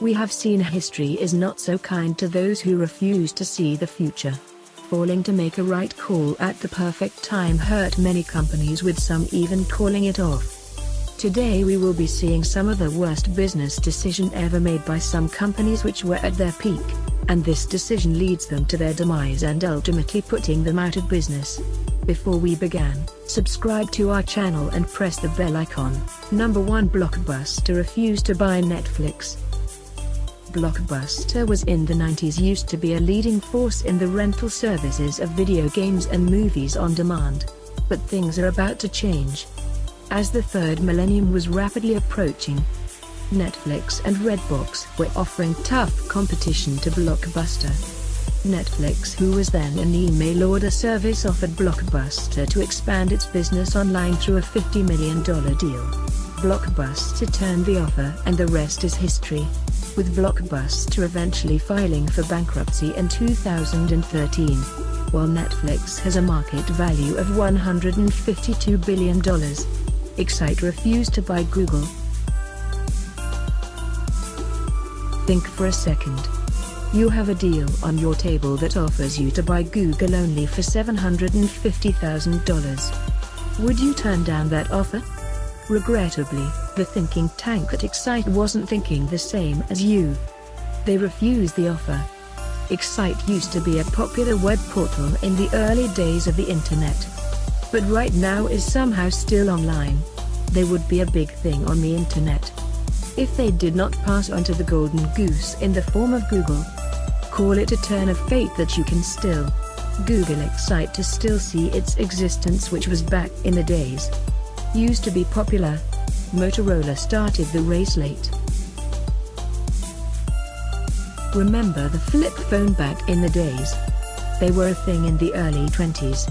We have seen history is not so kind to those who refuse to see the future. Falling to make a right call at the perfect time hurt many companies, with some even calling it off. Today we will be seeing some of the worst business decision ever made by some companies which were at their peak, and this decision leads them to their demise and ultimately putting them out of business. Before we begin, subscribe to our channel and press the bell icon. Number 1. Blockbuster refused to buy Netflix. Blockbuster was in the 90s used to be a leading force in the rental services of video games and movies on demand. But things are about to change. As the third millennium was rapidly approaching, Netflix and Redbox were offering tough competition to Blockbuster. Netflix, who was then an email order service, offered Blockbuster to expand its business online through a $50 million deal. Blockbuster turned the offer, and the rest is history, with Blockbuster eventually filing for bankruptcy in 2013. While Netflix has a market value of $152 billion, Excite refused to buy Google. Think for a second. You have a deal on your table that offers you to buy Google only for $750,000. Would you turn down that offer? Regrettably, the thinking tank at Excite wasn't thinking the same as you. They refused the offer. Excite used to be a popular web portal in the early days of the internet, but right now is somehow still online. They would be a big thing on the internet if they did not pass on to the golden goose in the form of Google. Call it a turn of fate that you can still Google Excite to still see its existence, which was back in the days. Used to be popular. Motorola started the race late. Remember the flip phone back in the days? They were a thing in the early 20s.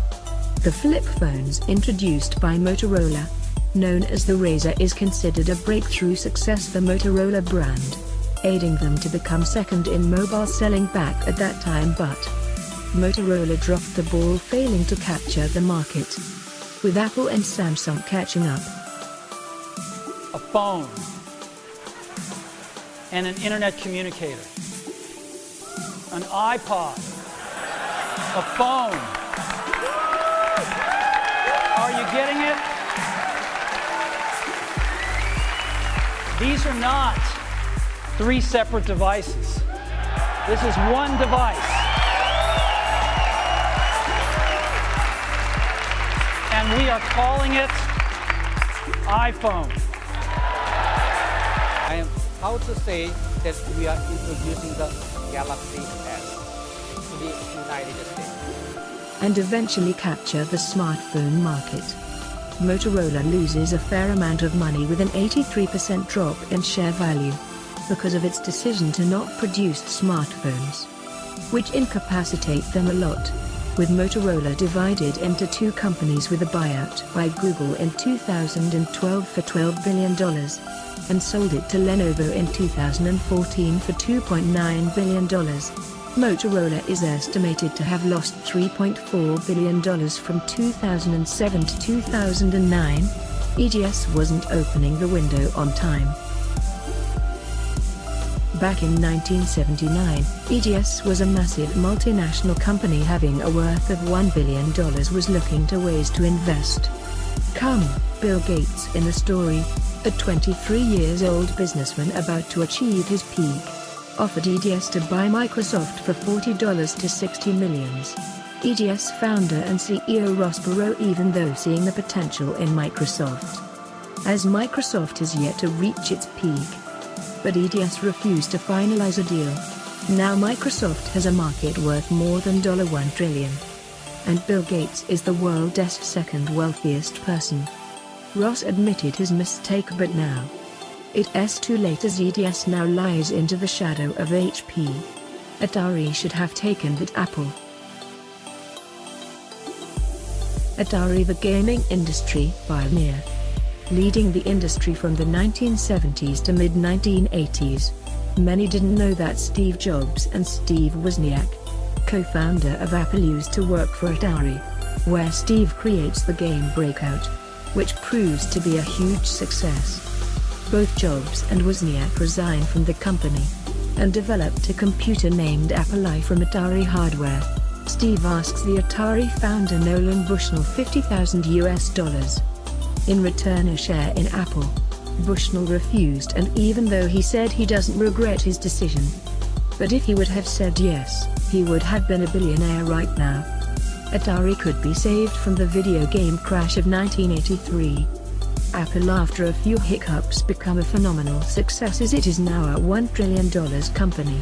The flip phones introduced by Motorola, known as the Razr, is considered a breakthrough success for Motorola brand, aiding them to become second in mobile selling back at that time, but Motorola dropped the ball, failing to capture the market, with Apple and Samsung catching up. A phone and an internet communicator. An iPod. A phone. Are you getting it? These are not three separate devices. This is one device. And we are calling it iPhone. I am proud to say that we are introducing the Galaxy S to the United States. And eventually capture the smartphone market. Motorola loses a fair amount of money with an 83% drop in share value, because of its decision to not produce smartphones, which incapacitate them a lot, with Motorola divided into two companies with a buyout by Google in 2012 for $12 billion, and sold it to Lenovo in 2014 for $2.9 billion. Motorola is estimated to have lost $3.4 billion from 2007 to 2009. EGS wasn't opening the window on time. Back in 1979, EGS was a massive multinational company having a worth of $1 billion, was looking to ways to invest. Come, Bill Gates in the story, a 23-year-old businessman about to achieve his peak, offered EGS to buy Microsoft for $40 to $60 million. EGS founder and CEO Ross Perot, even though seeing the potential in Microsoft, as Microsoft has yet to reach its peak. But EGS refused to finalize a deal. Now Microsoft has a market worth more than $1 trillion. And Bill Gates is the world's second wealthiest person. Ross admitted his mistake, but now it's too late, as EGS now lies into the shadow of HP. Atari should have taken that apple. Atari, the gaming industry pioneer, leading the industry from the 1970s to mid-1980s. Many didn't know that Steve Jobs and Steve Wozniak, co-founder of Apple, used to work for Atari, where Steve creates the game Breakout, which proves to be a huge success. Both Jobs and Wozniak resigned from the company. and developed a computer named Apple I from Atari hardware. Steve asks the Atari founder Nolan Bushnell $50,000 in return a share in Apple. Bushnell refused, and even though he said he doesn't regret his decision, but if he would have said yes, he would have been a billionaire right now. Atari could be saved from the video game crash of 1983. Apple, after a few hiccups, become a phenomenal success as it is now a $1 trillion company.